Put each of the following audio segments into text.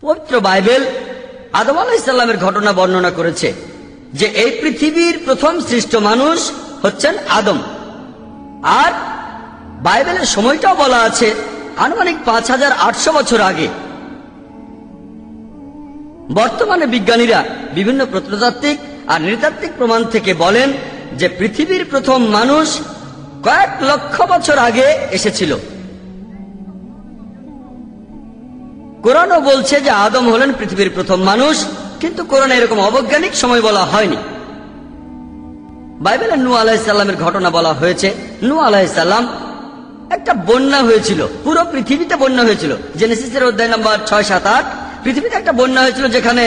পবিত্র বাইবেল আদম আলাইহিস সালামের ঘটনা বর্ণনা করেছে যে এই পৃথিবীর প্রথম সৃষ্ট মানুষ হচ্ছেন আদম। আর বাইবেলের সময়টাও বলা আছে আনুমানিক 5800 বছর আগে। বর্তমানে বিজ্ঞানীরা বিভিন্ন প্রত্নতাত্ত্বিক আর নৃতাত্ত্বিক প্রমাণ থেকে বলেন যে পৃথিবীর প্রথম মানুষ কয়েক লক্ষ বছর আগে এসেছিল। কোরআনও বলছে যে আদম হলেন পৃথিবীর প্রথম মানুষ, কিন্তু কোরআনে এরকম অবৈজ্ঞানিক সময় বলা হয়নি। বাইবেলে নূহ আলাইহিস সালামের ঘটনা বলা হয়েছে। নূহ আলাইহিস সালাম একটা বন্যা হয়েছিল, পুরো পৃথিবীতে বন্যা হয়েছিল। জেনেসিসের অধ্যায় নম্বর 6, 7, 8 পৃথিবীতে একটা বন্যা হয়েছিল যেখানে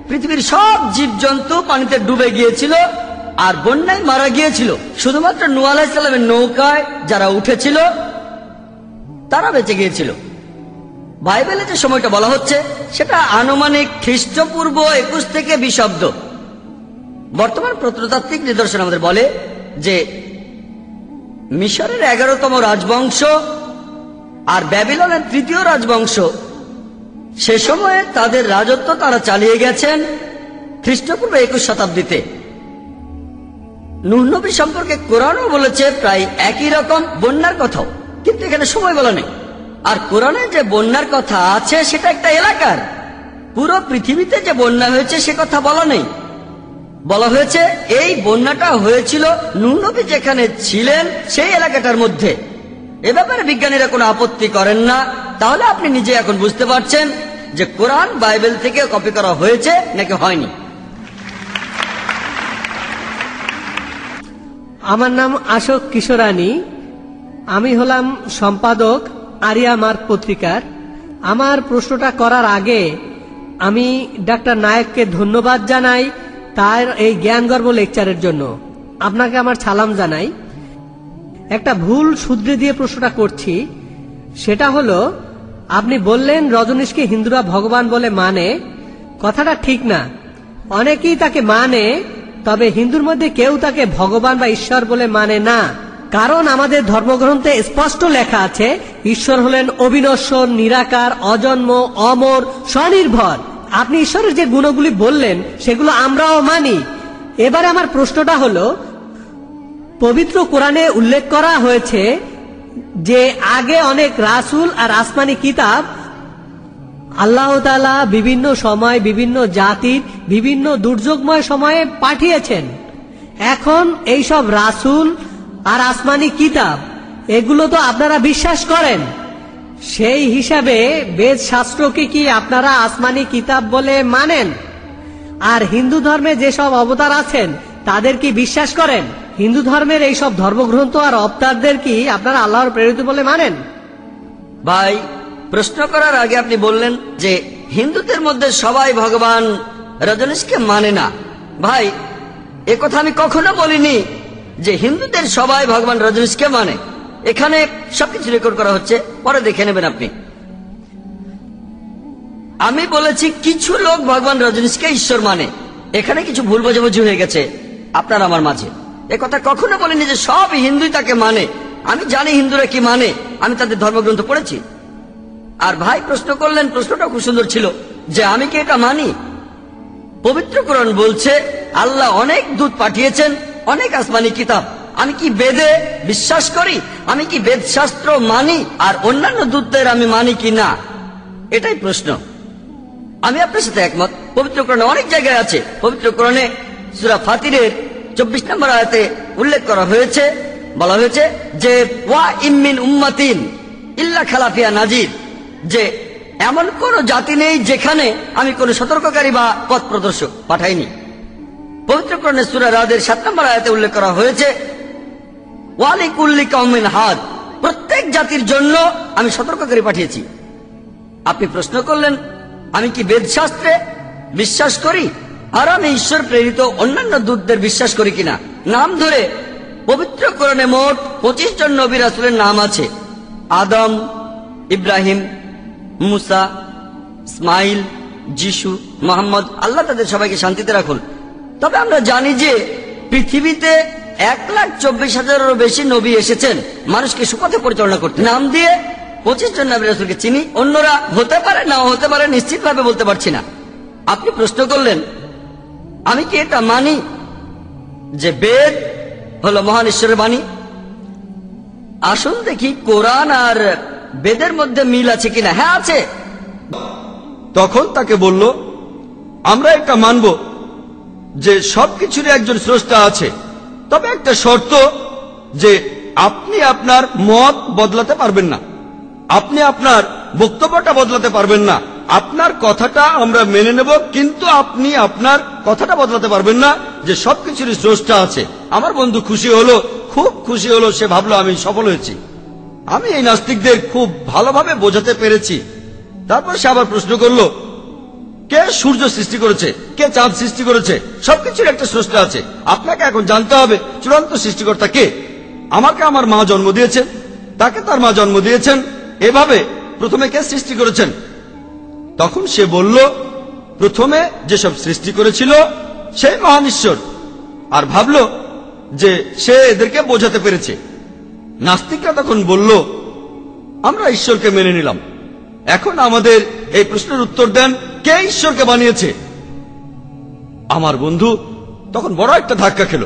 পৃথিবীর সব জীবজন্তু পানিতে ডুবে গিয়েছিল আর বন্যায় মারা গিয়েছিল। শুধুমাত্র নূহ আলাইহিস সালামের নৌকায় যারা উঠেছিল তারা বেঁচে গিয়েছিল। বাইবেলে যে সময়টা বলা হচ্ছে সেটা আনুমানিক খ্রিস্টপূর্ব 21 থেকে 20 অব্দ। বর্তমান প্রত্নতাত্ত্বিক নিদর্শন আমাদের বলে যে মিশরের 11তম রাজবংশ আর ব্যাবিলনের 3য় রাজবংশ, সে সময়ে তাদের রাজত্ব তারা চালিয়ে গেছেন খ্রিস্টপূর্ব 21 শতাব্দীতে। নূহ নবী সম্পর্কে কোরআনও বলেছে প্রায় একই রকম বন্যার কথাও, কিন্তু এখানে সময় বলা নেই। আর কোরআনে যে বন্যার কথা আছে সেটা একটা এলাকার, পুরো পৃথিবীতে যে বন্যা হয়েছে সে কথা বলা নেই। বলা হয়েছে এই বন্যাটা হয়েছিল নূহ নবী যেখানে ছিলেন সেই এলাকাটার মধ্যে। এ ব্যাপারে বিজ্ঞানীরা কোনো আপত্তি করেন না। তাহলে আপনি নিজে এখন বুঝতে পারছেন যে কোরআন বাইবেল থেকে কপি করা হয়েছে নাকি হয়নি। আমার নাম আশোক কিশোরানী, আমি হলাম সম্পাদক আরিয়া মার্ক পত্রিকার। আমার প্রশ্নটা করার আগে আমি ডাক্তার নায়েককে ধন্যবাদ জানাই তার এই জ্ঞানগর্ভ লেকচারের জন্য। আপনাকে আমার সালাম জানাই। একটা ভুল শুধরে দিয়ে প্রশ্নটা করছি, সেটা হলো আপনি বললেন রজনীশকে হিন্দুরা ভগবান বলে মানে। কথাটা ঠিক না। অনেকেই তাকে মানে, তবে হিন্দুর মধ্যে কেউ তাকে ভগবান বা ঈশ্বর বলে মানে না। কারণ আমাদের ধর্মগ্রন্থে স্পষ্ট লেখা আছে ঈশ্বর হলেন অবিনশ্বর, নিরাকার, অজন্ম, অমর, স্বনির্ভর। আপনি ঈশ্বরের যে গুণগুলি বললেন সেগুলো আমরাও মানি। এবারে আমার প্রশ্নটা হলো, পবিত্র কোরআনে উল্লেখ করা হয়েছে যে আগে অনেক রাসূল আর আসমানি কিতাব আল্লাহ তাআলা বিভিন্ন সময় বিভিন্ন জাতির বিভিন্ন দুর্যোগময় সময়ে পাঠিয়েছেন। এখন এই সব রাসূল আর আসমানি কিতাব এগুলো তো আপনারা বিশ্বাস করেন, সেই হিসাবে বেদ শাস্ত্রকে কি আপনারা আসমানি কিতাব বলে মানেন? আর হিন্দু ধর্মে যেসব অবতার আছেন তাদের কি বিশ্বাস করেন? হিন্দু ধর্মের এই সব ধর্মগ্রন্থ আর অবতারদের কি আপনারা আল্লাহর প্রেরিত বলে মানেন? ভাই, প্রশ্ন করার আগে আপনি বললেন যে হিন্দুদের মধ্যে সবাই ভগবান রজনীশকে মানে না। ভাই, এ কথা আমি কখনো বলিনি যে হিন্দুদের সবাই ভগবান রজনীশকে মানে। এখানে সবকিছু রেকর্ড করা হচ্ছে, পরে দেখে নেবেন আপনি। আমি বলেছি কিছু লোক ভগবান রজনীশকে ঈশ্বর মানে। এখানে কিছু ভুল বোঝাবুঝি হয়ে গেছে আপনার আমার মাঝে। এ কথা কখনো বলিনি যে সব হিন্দুই তাকে মানে। আমি জানি হিন্দুরা কি মানে, আমি তাদের ধর্মগ্রন্থ পড়েছি। আর ভাই প্রশ্ন করলেন, প্রশ্নটা খুব সুন্দর ছিল যে আমি কি এটা মানি। পবিত্র কোরআন বলছে আল্লাহ অনেক দূত পাঠিয়েছেন, অনেক আসমানি কিতাব। আমি কি বেদে বিশ্বাস করি? আমি কি বেদ শাস্ত্র মানি? আর অন্যান্য দূতদের আমি মানি কি না? এটাই প্রশ্ন। আমি আপনার সাথে একমত। পবিত্র কোরআনে অনেক জায়গায় আছে। পবিত্র কোরআনে সূরা ফাতিরের 24 নম্বর আয়াতে উল্লেখ করা হয়েছে, বলা হয়েছে যে ওয়া ইমিন উম্মাতিন ইল্লা খালাফিয়া নাজির, যে এমন কোন জাতি নেই যেখানে আমি কোন সতর্ককারী বা পথ প্রদর্শক পাঠাইনি। পবিত্র কোরআনে সূরা রাদের 7 নম্বর আয়াতে উল্লেখ করা হয়েছে ওয়ালিকুল্লি কওমিন হাদ, প্রত্যেক জাতির জন্য আমি সতর্ককারী পাঠিয়েছি। আপনি প্রশ্ন করলেন আমি কি বেদ শাস্ত্রে বিশ্বাস করি আর আমি ঈশ্বর প্রেরিত অন্যান্য দূতদের বিশ্বাস করি কিনা। নাম ধরে পবিত্র কোরআনে মোট 25 জন নবী রাসূলের নাম আছে। আদম, ইব্রাহিম, মুসা, ইসমাইল, যিশু, মুহাম্মদ, আল্লাহ তাদের সবাইকে শান্তিতে রাখুন। তবে আমরা জানি যে পৃথিবীতে 1,24,000-এরও বেশি নবী এসেছেন মানুষকে সুপথে পরিচালনা করতে। নাম দিয়ে 25 জন নবী রাসূলকে চিনি, অন্যরা হতে পারে নাও হতে পারে, নিশ্চিতভাবে বলতে পারছি না। আপনি প্রশ্ন করলেন আমি কি এটা মানি যে বেদ হলো মহান ঈশ্বরের বাণী? আসুন দেখি কোরআন আর বেদের মধ্যে মিল আছে কিনা। হ্যাঁ, আছে। তখন তাকে বলল, আমরা এটা মানব যে সবকিছুরই একজন স্রষ্টা আছে, তবে একটা শর্ত যে আপনি আপনার মত বদলাতে পারবেন না, আপনি আপনার বক্তব্যটা বদলাতে পারবেন না। আপনার কথাটা আমরা মেনে নেব, কিন্তু আপনি আপনার কথাটা বদলাতে পারবেন না যে সবকিছুরই স্রষ্টা আছে। আমার বন্ধু খুশি হলো, খুব খুশি হলো। সে ভাবলো আমি সফল হয়েছি, আমি এই নাস্তিকদের খুব ভালোভাবে বোঝাতে পেরেছি। তারপর সে আবার প্রশ্ন করলো, কে সূর্য সৃষ্টি করেছে, কে চাঁদ সৃষ্টি করেছে? সবকিছুর একটা স্রষ্টা আছে। আপনাকে এখন জানতে হবে চূড়ান্ত সৃষ্টিকর্তা কে। আমাকে আমার মা জন্ম দিয়েছেন, তাকে তার মা জন্ম দিয়েছেন, এভাবে প্রথমে কে সৃষ্টি করেছেন? তখন সে বলল, প্রথমে যেসব সৃষ্টি করেছিল সেই মহান ঈশ্বর, আর ভাবল যে সে এদেরকে বোঝাতে পেরেছে। নাস্তিকরা তখন বলল, আমরা ঈশ্বরকে মেনে নিলাম, এখন আমাদের এই প্রশ্নের উত্তর দেন, কে ঈশ্বরকে বানিয়েছে? আমার বন্ধু তখন বড় একটা ধাক্কা খেল।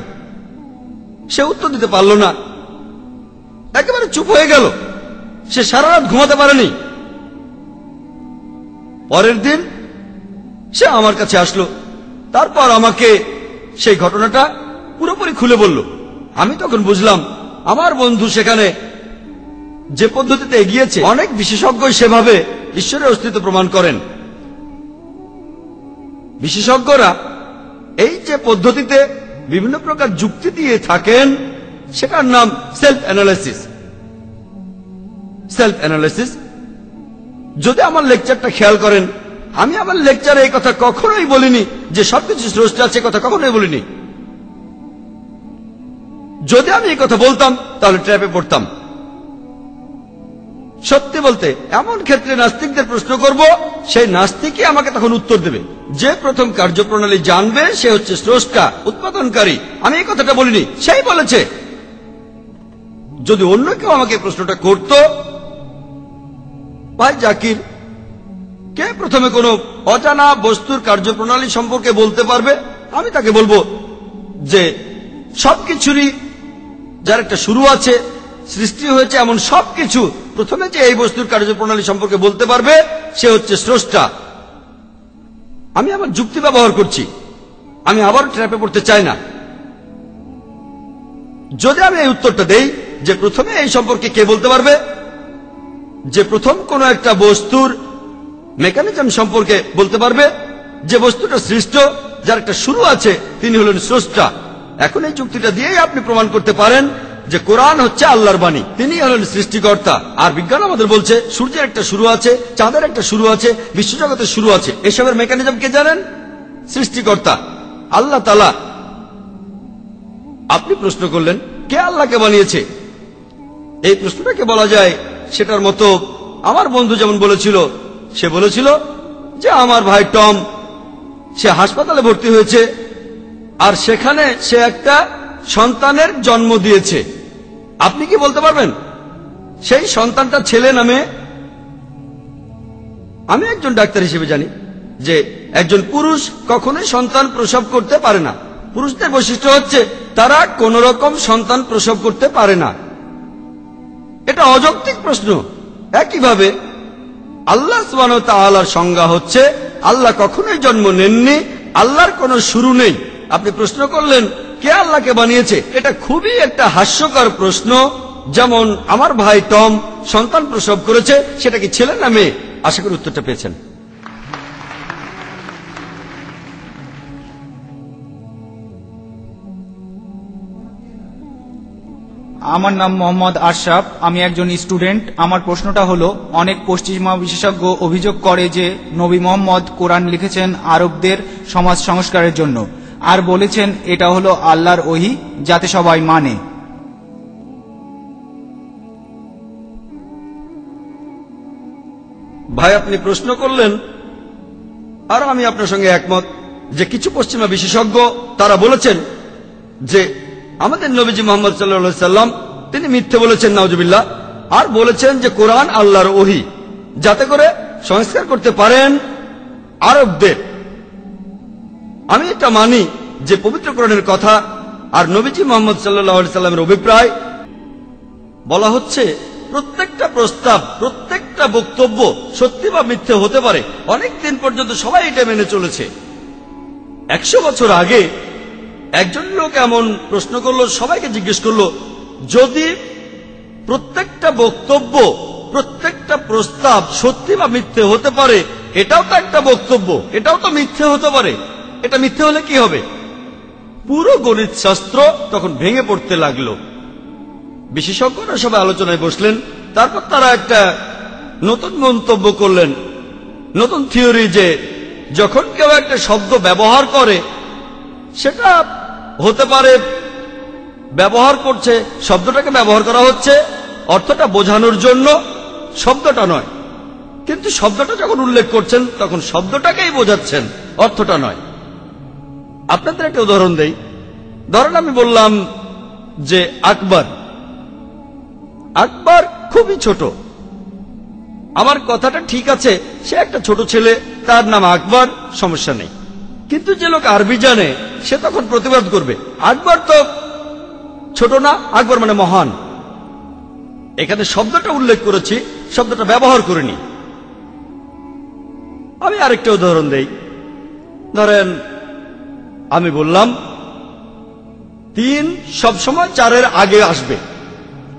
সে উত্তর দিতে পারল না, একেবারে চুপ হয়ে গেল। সে সারা রাত ঘুমাতে পারেনি। পরের দিন সে আমার কাছে আসলো, তারপর আমাকে সেই ঘটনাটা পুরোপুরি খুলে বলল। আমি তখন বুঝলাম আমার বন্ধু সেখানে যে পদ্ধতিতে এগিয়েছে, অনেক বিশেষজ্ঞ সেভাবে ঈশ্বরের অস্তিত্ব প্রমাণ করেন। বিশেষজ্ঞরা এই যে পদ্ধতিতে বিভিন্ন প্রকার যুক্তি দিয়ে থাকেন, সেটার নাম সেলফ অ্যানালাইসিস। Self analysis. যদি আমার লেকচারটা খেয়াল করেন, আমি আমার লেকচারে এই কথা কখনোই বলিনি যে সবকিছু স্রষ্টা আছে, কথা কখনোই বলিনি। যদি আমি এই কথা বলতাম তাহলে ট্র্যাপে পড়তাম। সত্যি বলতে এমন ক্ষেত্রে নাস্তিকদের প্রশ্ন করব, সেই নাস্তিকই আমাকে তখন উত্তর দেবে। যে প্রথম কার্যপ্রণালী জানবে সে হচ্ছে স্রষ্টা, উৎপাদনকারী। আমি এই কথাটা বলিনি, সেই বলেছে। যদি অন্য কেউ আমাকে প্রশ্নটা করত, ভাই জাকির, কে প্রথমে কোনো অজানা বস্তুর কার্যপ্রণালী সম্পর্কে বলতে পারবে? আমি তাকে বলবো যে সবকিছুরই যার একটা শুরু আছে, সৃষ্টি হয়েছে এমন সবকিছু, প্রথমে যে এই বস্তুর কার্যপ্রণালী সম্পর্কে বলতে পারবে সে হচ্ছে স্রষ্টা। আমি আমার যুক্তি ব্যবহার করছি, আমি আবার ট্র্যাপে পড়তে চাই না। যদি আমি এই উত্তরটা দেই যে প্রথমে এই সম্পর্কে কে বলতে পারবে, যে প্রথম কোন একটা বস্তুর মেকানিজম সম্পর্কে বলতে পারবে, যে বস্তুটা সৃষ্ট, যার একটা শুরু আছে, তিনি হলেন স্রষ্টা। এখন এই যুক্তিটা দিয়েই আপনি প্রমাণ করতে পারেন যে কোরআন হচ্ছে আল্লাহর বাণী, তিনি হলেন সৃষ্টিকর্তা। আর বিজ্ঞান আমাদের বলছে সূর্যের একটা শুরু আছে, চাঁদের একটা শুরু আছে, বিশ্বজগতের শুরু আছে। এসবের মেকানিজম কে জানেন? সৃষ্টিকর্তা আল্লাহ তাআলা। আপনি প্রশ্ন করলেন কে আল্লাহকে বানিয়েছে? এই প্রশ্নটাকে বলা যায় সেটার মতো আমার বন্ধু যেমন বলেছিল, সে বলেছিল যে আমার ভাই টম, সে হাসপাতালে ভর্তি হয়েছে, আর সেখানে সে একটা সন্তানের জন্ম দিয়েছে। আপনি কি বলতে পারবেন সেই সন্তানটা ছেলে না মেয়ে? আমি একজন ডাক্তার হিসেবে জানি যে একজন পুরুষ কখনোই সন্তান প্রসব করতে পারে না। পুরুষদের বৈশিষ্ট্য হচ্ছে তারা কোন রকম সন্তান প্রসব করতে পারে না। এটা অযৌক্তিক প্রশ্ন। একইভাবে আল্লাহ সুবহানাহু ওয়া তাআলার সংজ্ঞা হচ্ছে আল্লাহ কখনোই জন্ম নেননি, আল্লাহর কোনো শুরু নেই। আপনি প্রশ্ন করলেন কে আল্লাহকে বানিয়েছে? এটা খুবই একটা হাস্যকর প্রশ্ন। যেমন আমার ভাই টম সন্তান প্রসব করেছে, সেটা কি ছেলে না মেয়ে? আশা করি উত্তরটা পেয়েছেন। আমার নাম মোহাম্মদ আশরাফ, আমি একজন স্টুডেন্ট। আমার প্রশ্নটা হলো, অনেক পশ্চিমা বিশেষজ্ঞ অভিযোগ করে যে নবী মোহাম্মদ কোরআন লিখেছেন আরবদের সমাজ সংস্কারের জন্য, আর বলেছেন এটা হলো আল্লাহর ওহী যাতে সবাই মানে। ভাই আপনি প্রশ্ন করলেন, আর আমি আপনার সঙ্গে একমত যে কিছু পশ্চিমা বিশেষজ্ঞ তারা বলেছেন যে আমাদের নবীজি মুহাম্মদ সাল্লাল্লাহু আলাইহি সাল্লাম তিনি মিথ্যে বলেছেন, নাউজুবিল্লাহ। আর বলেছেন যে কোরআন আল্লাহর ওহী, যাতে করে সংস্কার করতে পারেন আরবদের। আমি এটা মানি যে পবিত্র কোরআনের কথা আর নবীজি মুহাম্মদ সাল্লাল্লাহু আলাইহি সাল্লামের অভিপ্রায় বলা হচ্ছে প্রত্যেকটা প্রস্তাব, প্রত্যেকটা বক্তব্য সত্যি বা মিথ্যে হতে পারে। অনেক দিন পর্যন্ত সবাই এটা মেনে চলেছে। 100 বছর আগে একজন লোক এমন প্রশ্ন করলো, সবাইকে জিজ্ঞেস করলো, যদি প্রত্যেকটা বক্তব্য, প্রত্যেকটা প্রস্তাব সত্যি বা মিথ্যে হতে পারে, এটাও তো একটা বক্তব্য, এটাও তো মিথ্যে হতে পারে, এটা মিথ্যে হলে কি হবে? পুরো গণিত শাস্ত্র তখন ভেঙে পড়তে লাগলো। বিশেষজ্ঞরা সবাই আলোচনায় বসলেন। তারপর তারা একটা নতুন মন্তব্য করলেন, নতুন থিওরি, যে যখন কেউ একটা শব্দ ব্যবহার করে, সেটা হতে পারে ব্যবহার করছে, শব্দটাকে ব্যবহার করা হচ্ছে অর্থটা বোঝানোর জন্য, শব্দটা নয়। কিন্তু শব্দটা যখন উল্লেখ করছেন তখন শব্দটাকেই বোঝাচ্ছেন, অর্থটা নয়। আপনাদের একটা উদাহরণ দেই। ধরেন আমি বললাম যে আকবর, আকবর খুবই ছোট। আমার কথাটা ঠিক আছে, সে একটা ছোট ছেলে, তার নাম আকবর, সমস্যা নেই। কিন্তু যে লোক আরবি জানে সে তখন প্রতিবাদ করবে, আকবর তো ছোট না, আকবর মানে মহান। এখানে শব্দটা উল্লেখ করেছি, শব্দটা ব্যবহার করিনি। আমি আরেকটা উদাহরণ দেই। ধরেন আমি বললাম 3 সবসময় 4-এর আগে আসবে,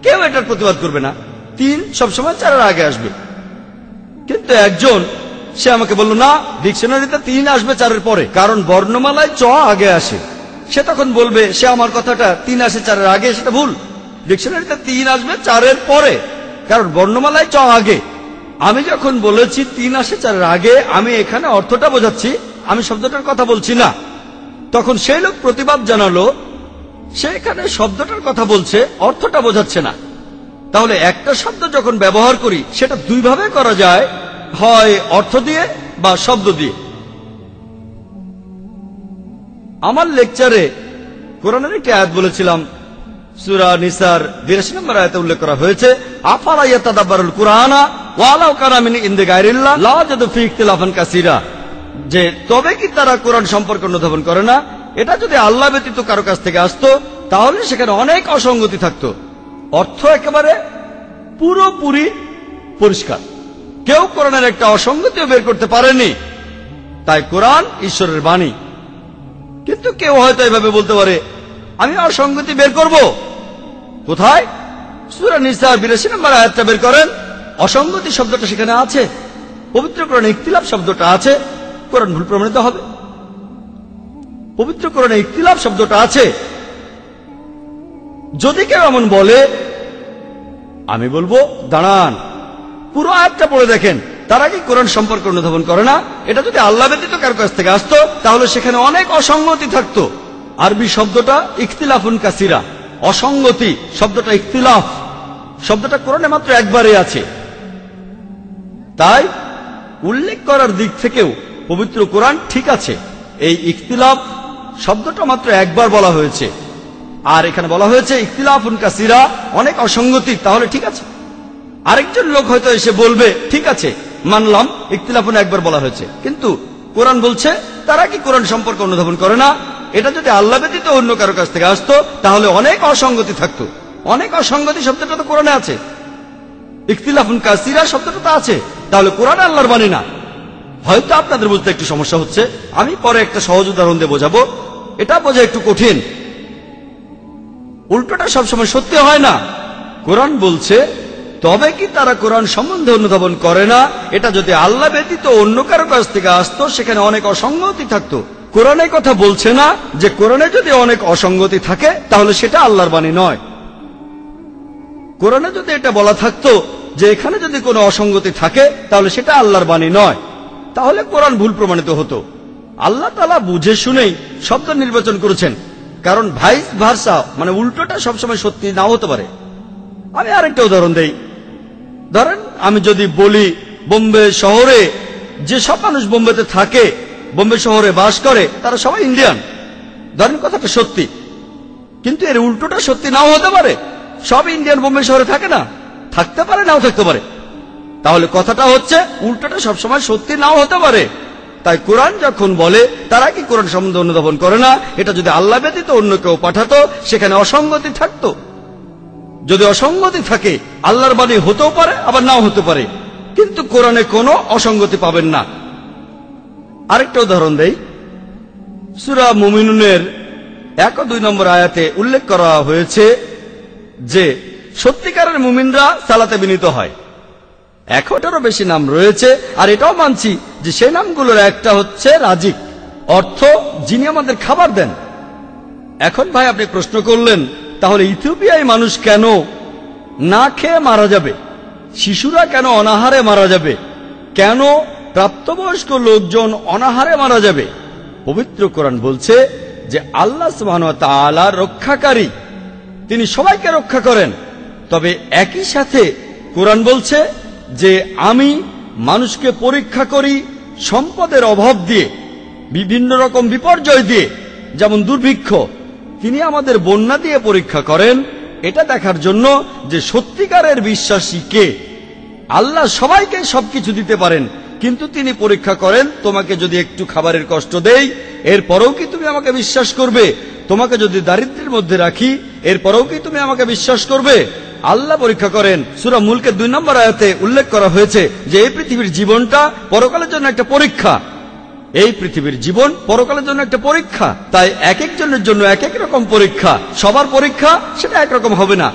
কেউ এটার প্রতিবাদ করবে না, 3 সবসময় 4-এর আগে আসবে। কিন্তু একজন সে আমাকে বলল, না, ডিকশনারিতে 3 আসবে 4-এর পরে, কারণ বর্ণমালায় চ আগে আসে। সে তখন বলবে, সে আমার কথাটা 3 আসে 4-এর আগে, সেটা ভুল। ডিকশনারিতে 3 আসবে 4-এর পরে, কারণ বর্ণমালায় চ আগে। আমি যখন বলেছি 3 আসে 4-এর আগে, আমি এখানে অর্থটা বোঝাচ্ছি, আমি শব্দটার কথা বলছি না। তখন সেই লোক প্রতিবাদ জানালো, সে এখানে শব্দটার কথা বলছে, অর্থটা বোঝাচ্ছে না। তাহলে একটা শব্দ যখন ব্যবহার করি সেটা 2 ভাবে করা যায়, হয় অর্থ দিয়ে বা শব্দ দিয়ে। আমার লেকচারে কোরআনের একটি আয়াত বলেছিলাম, সূরা নিসার 82 নম্বর আয়াতে উল্লেখ করা হয়েছে, আফালা ইয়াতাদাব্বারুল কুরআনা ওয়ালাউ কানা মিন ইনদি গায়রিল্লাহ লাওয়াজাদু ফী ইখতিলাফান কাসীরা, যে তবে কি তারা কোরআন সম্পর্কে অনুধাবন করে না, এটা যদি আল্লাহ ব্যতীত কারো কাছ থেকে আসতো তাহলে সেখানে অনেক অসঙ্গতি থাকতো। অর্থ একেবারে পুরোপুরি পরিষ্কার, কেউ কোরআনের একটা অসঙ্গতিও বের করতে পারেনি। তাই কোরআন ঈশ্বরের বাণী। কিন্তু কেউ হয়তো এভাবে বলতে পারে, আমি অসঙ্গতি বের করব। কোথায়? সূরা নিসা 82 নম্বর আয়াতটা বের করেন, অসঙ্গতি শব্দটা সেখানে আছে, পবিত্র কোরআনে ইখতিলাফ শব্দটা আছে, কোরআন ভুল প্রমাণিত হবে। পবিত্র কোরআনে ইখতিলাফ শব্দটা আছে। যদি কেউ এমন বলে, আমি বলবো, দাঁড়ান, পুরো আয়াতটা পড়ে দেখেন, তারা কি কোরআন সম্পর্কে অনুধাবন করে না? এটা যদি আল্লাহ ব্যতীত কারো কাছ থেকে আসতো তাহলে সেখানে অনেক অসঙ্গতি থাকতো। আরবি শব্দটা ইখতিলাফুন কাসীরা, অসঙ্গতি শব্দটা ইখতিলাফ শব্দটা কোরআনে মাত্র একবারই আছে। তাই উল্লেখ করার দিক থেকেও পবিত্র কোরআন ঠিক আছে। এই ইখতিলাফ শব্দটা মাত্র একবার বলা হয়েছে, আর এখানে বলা হয়েছে ইখতিলাফুন কাসীরা, অনেক অসঙ্গতি, তাহলে ঠিক আছে। আরেকজন লোক হয়তো এসে বলবে, ঠিক আছে, মানলাম ইখতিলাফুন একবার বলা হয়েছে, কিন্তু কোরআন বলছে তারা কি কোরআন সম্পর্কে অনুধাবন করে না? এটা যদি আল্লাহ ব্যতীত অন্য কারো কাছ থেকে আসতো তাহলে অনেক অসঙ্গতি থাকতো। অনেক অসঙ্গতি শব্দটা তো কোরআনে আছে, ইখতিলাফুন কাসীরা শব্দটা তো আছে, তাহলে কোরআন আল্লাহর বাণী না। হয়তো আপনাদের বুঝতে একটু সমস্যা হচ্ছে, আমি পরে একটা সহজ উদাহরণ দিয়ে বোঝাবো। এটা বোঝা একটু কঠিন। উল্টোটা সবসময় সত্যি হয় না। কোরআন বলছে তবে কি তারা কোরআন সম্বন্ধে অনুধাবন করে না? এটা যদি আল্লাহ ব্যতীত অন্য কারো কাছ থেকে আসতো সেখানে অনেক অসঙ্গতি থাকতো। কোরআনে কথা বলছে না যে কোরআনে যদি অনেক অসঙ্গতি থাকে তাহলে সেটা আল্লাহর বাণী নয়। কোরআনে যদি এটা বলা থাকতো যে এখানে যদি কোনো অসঙ্গতি থাকে তাহলে সেটা আল্লাহর বাণী নয়, তাহলে কোরআন ভুল প্রমাণিত হতো। আল্লাহ তাআলা বুঝে শুনেই শব্দ নির্বাচন করেছেন, কারণ ভাইস ভার্সা মানে উল্টোটা সবসময় সত্যি নাও হতে পারে। আমি আরেকটা উদাহরণ দেই। ধরেন আমি যদি বলি বোম্বে শহরে যেসব মানুষ বোম্বেতে থাকে, বোম্বে শহরে বাস করে, তারা সবাই ইন্ডিয়ান। ধরেন কথাটা সত্যি, কিন্তু এর উল্টোটা সত্যি নাও হতে পারে। সব ইন্ডিয়ান বোম্বে শহরে থাকে না, থাকতে পারে, নাও থাকতে পারে। তাহলে কথাটা হচ্ছে উল্টাটা সবসময় সত্যি নাও হতে পারে। তাই কোরআন যখন বলে তারা কি কোরআন সম্বন্ধে অনুধাবন করে না, এটা যদি আল্লাহ ব্যতীত অন্য কেউ পাঠাতো সেখানে অসঙ্গতি থাকতো। যদি অসঙ্গতি থাকে আল্লাহর বাণী হতেও পারে আবার নাও হতে পারে, কিন্তু কোরআনে কোনো অসঙ্গতি পাবেন না। আরেকটা উদাহরণ দেই, সূরা মুমিনুনের 1 ও 2 নম্বর আয়াতে উল্লেখ করা হয়েছে যে সত্যিকারের মুমিনরা সালাতে বিনীত হয়। 100টারও বেশি নাম রয়েছে, আর এটাও মানছি যে সেই নামগুলোর একটা হচ্ছে রাজিক, অর্থ যিনি আমাদের খাবার দেন। এখন ভাই আপনি প্রশ্ন করলেন, তাহলে ইথিওপিয়ায় মানুষ কেন না খেয়ে মারা যাবে, শিশুরা কেন অনাহারে মারা যাবে, কেন প্রাপ্তবয়স্ক লোকজন অনাহারে মারা যাবে? পবিত্র কোরআন বলছে যে আল্লাহ সুবহানাহু ওয়া তাআলা রক্ষাকারী, তিনি সবাইকে রক্ষা করেন। তবে একই সাথে কোরআন বলছে যে আমি মানুষকে পরীক্ষা করি সম্পদের অভাব দিয়ে, বিভিন্ন রকম বিপর্যয় দিয়ে, যেমন দুর্ভিক্ষ। তিনি আমাদের বন্যা দিয়ে পরীক্ষা করেন, এটা দেখার জন্য যে সত্যিকারের বিশ্বাসী কে। আল্লাহ সবাইকে সবকিছু দিতে পারেন, কিন্তু তিনি পরীক্ষা করেন তোমাকে যদি একটু খাবারের কষ্ট দেই এরপরেও কি তুমি আমাকে বিশ্বাস করবে, তোমাকে যদি দারিদ্র্যের মধ্যে রাখি এরপরেও কি তুমি আমাকে বিশ্বাস করবে। আল্লাহ পরীক্ষা করেন। সূরা মুলকের 2 নম্বর আয়াতে উল্লেখ করা হয়েছে যে এই পৃথিবীর জীবনটা পরকালের জন্য একটা পরীক্ষা। এই পৃথিবীর জীবন পরকালের জন্য একটা পরীক্ষা। তাই এক একজনের জন্য এক এক রকম পরীক্ষা, সবার পরীক্ষা সেটা একরকম হবে না।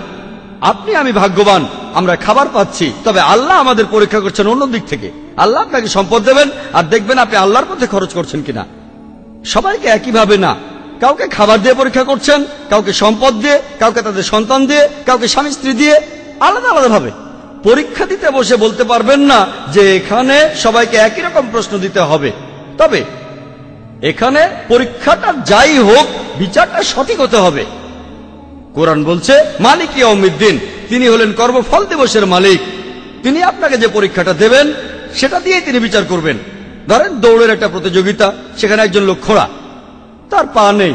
আপনি আমি ভাগ্যবান, আমরা খাবার পাচ্ছি, তবে আল্লাহ আমাদের পরীক্ষা করছেন অন্য দিক থেকে। আল্লাহ আপনাকে সম্পদ দেবেন আর দেখবেন আপনি আল্লাহর পথে খরচ করছেন কিনা। সবাইকে একইভাবে না, কাউকে খাবার দিয়ে পরীক্ষা করছেন, কাউকে সম্পদ দিয়ে, কাউকে তাদের সন্তান দিয়ে, কাউকে স্বামী স্ত্রী দিয়ে, আলাদা আলাদা ভাবে পরীক্ষা দিতে বসে বলতে পারবেন না যে এখানে সবাইকে একই রকম প্রশ্ন দিতে হবে। তবে এখানে পরীক্ষাটা যাই হোক বিচারটা সঠিক হতে হবে। কোরআন বলছে মালিক ইয়াউমিদ্দিন, তিনি হলেন কর্মফল দিবসের মালিক। তিনি আপনাকে যে পরীক্ষাটা দেবেন সেটা দিয়ে তিনি বিচার করবেন। ধরেন দৌড়ের একটা প্রতিযোগিতা, সেখানে একজন লোক খোঁড়া, তার পা নেই।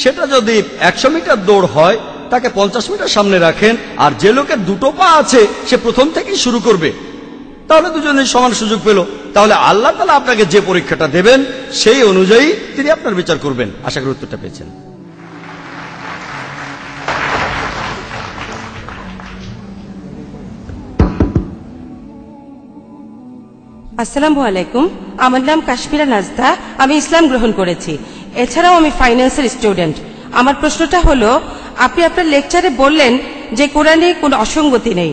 সেটা যদি 100 মিটার দৌড় হয় তাকে 50 মিটার সামনে রাখেন, আর যে লোকের 2টো পা আছে সে প্রথম থেকেই শুরু করবে, তাহলে দুজনেই সমান সুযোগ পেল। তাহলে আল্লাহ তাআলা আপনাকে যে পরীক্ষাটা দেবেন সেই অনুযায়ী তিনি আপনার বিচার করবেন। আশা করি উত্তরটা পেয়েছেন। আসসালামু আলাইকুম, আমার নাম কাশ্মীরা নাজদা, আমি ইসলাম গ্রহণ করেছি। এছাড়াও আমি ফাইন্যান্সের স্টুডেন্ট। আমার প্রশ্নটা হলো, আপনি আপনার লেকচারে বললেন যে কোরআনে কোনো অসঙ্গতি নেই,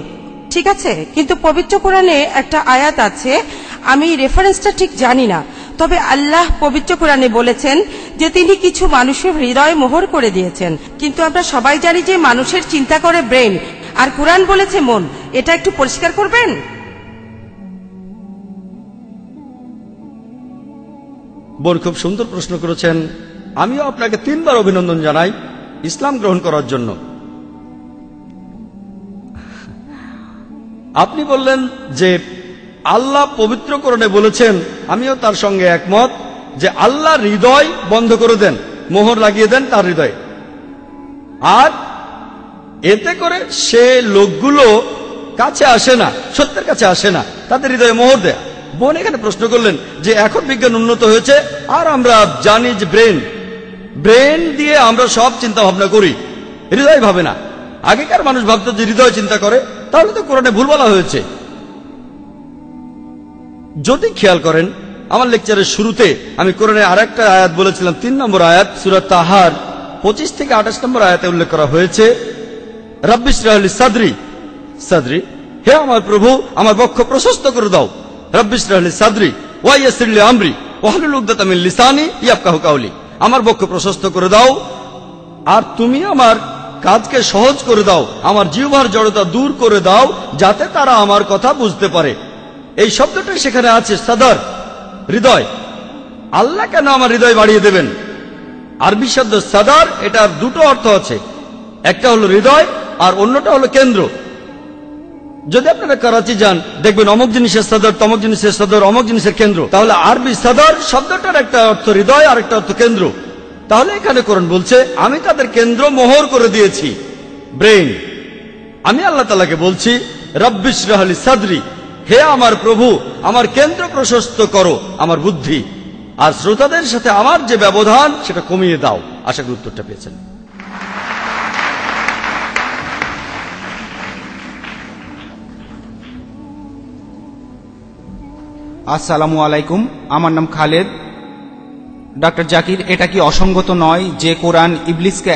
ঠিক আছে, কিন্তু পবিত্র কোরআনে একটা আয়াত আছে, আমি রেফারেন্সটা ঠিক জানি না, তবে আল্লাহ পবিত্র কোরআনে বলেছেন যে তিনি কিছু মানুষের হৃদয় মোহর করে দিয়েছেন। কিন্তু আমরা সবাই জানি যে মানুষের চিন্তা করে ব্রেন, আর কোরআন বলেছে মন। এটা একটু পরিষ্কার করবেন? বোন খুব সুন্দর প্রশ্ন করেছেন। আমিও আপনাকে 3 বার অভিনন্দন জানাই ইসলাম গ্রহণ করার জন্য। আপনি বললেন যে আল্লাহ পবিত্র কোরআনে বলেছেন, আমিও তার সঙ্গে একমত যে আল্লাহ হৃদয় বন্ধ করে দেন, মোহর লাগিয়ে দেন তার হৃদয়ে, আর এতে করে সে লোকগুলো কাছে আসে না, সত্যের কাছে আসে না, তাদের হৃদয়ে মোহর দেয়। বোন এখানে প্রশ্ন করলেন যে এখন বিজ্ঞান উন্নত হয়েছে আর আমরা জানি যে ব্রেন দিয়ে আমরা সব চিন্তা ভাবনা করি, হৃদয় ভাবে না। আগেকার মানুষ ভাবতো যে হৃদয় চিন্তা করে, তাহলে তো কোরআনে ভুল বলা হয়েছে। যদি খেয়াল করেন আমার লেকচারের শুরুতে আমি কোরআনে আরেকটা আয়াত বলেছিলাম, 3 নম্বর আয়াত সূরা তাহার 25 থেকে 28 নম্বর আয়াতে উল্লেখ করা হয়েছে, রাব্বিশ রাহলি সাদরি, সাদরি, হে আমার প্রভু আমার বক্ষ প্রশস্ত করে দাও। রাব্বিশ রাহলি সাদরি ওয়া ইয়াসসির লি আমরি ওয়াহলুল উকদাতাম মিন লিসানি ইয়াফকাহু কাওলি, আমার বক্ষ প্রশস্ত করে দাও আর তুমি আমার কাজকে সহজ করে দাও, আমার জিহ্বার জড়তা দূর করে দাও যাতে তারা আমার কথা বুঝতে পারে। এই শব্দটা সেখানে আছে সাদর, হৃদয়। আল্লাহ কেন আমার হৃদয় বাড়িয়ে দেবেন? আরবি শব্দ সাদর, এটার 2টো অর্থ আছে, একটা হলো হৃদয় আর অন্যটা হলো কেন্দ্র। যদি আপনারা করাচি যান দেখবেন অমুক জিনিসের সদর, তমুক জিনিসের সদর, অমুক জিনিসের কেন্দ্র। তাহলে আরবি সদর শব্দটার একটা অর্থ হৃদয় আর একটা অর্থ কেন্দ্র। তাহলে এখানে কোরআন বলছে আমি তাদের কেন্দ্র মোহর করে দিয়েছি, ব্রেইন। আমি আল্লাহ তাআলাকে বলছি রব্বিশ রাহলি সাদরি, হে আমার প্রভু আমার কেন্দ্র প্রশস্ত করো আমার বুদ্ধি, আর শ্রোতাদের সাথে আমার যে ব্যবধান সেটা কমিয়ে দাও। আশা করি উত্তরটা পেয়েছেন। আসসালামু আলাইকুম, আমার নাম খালেদ। ডাক্তার জাকির, এটা কি অসঙ্গত নয় যে কোরআন ইবলিসকে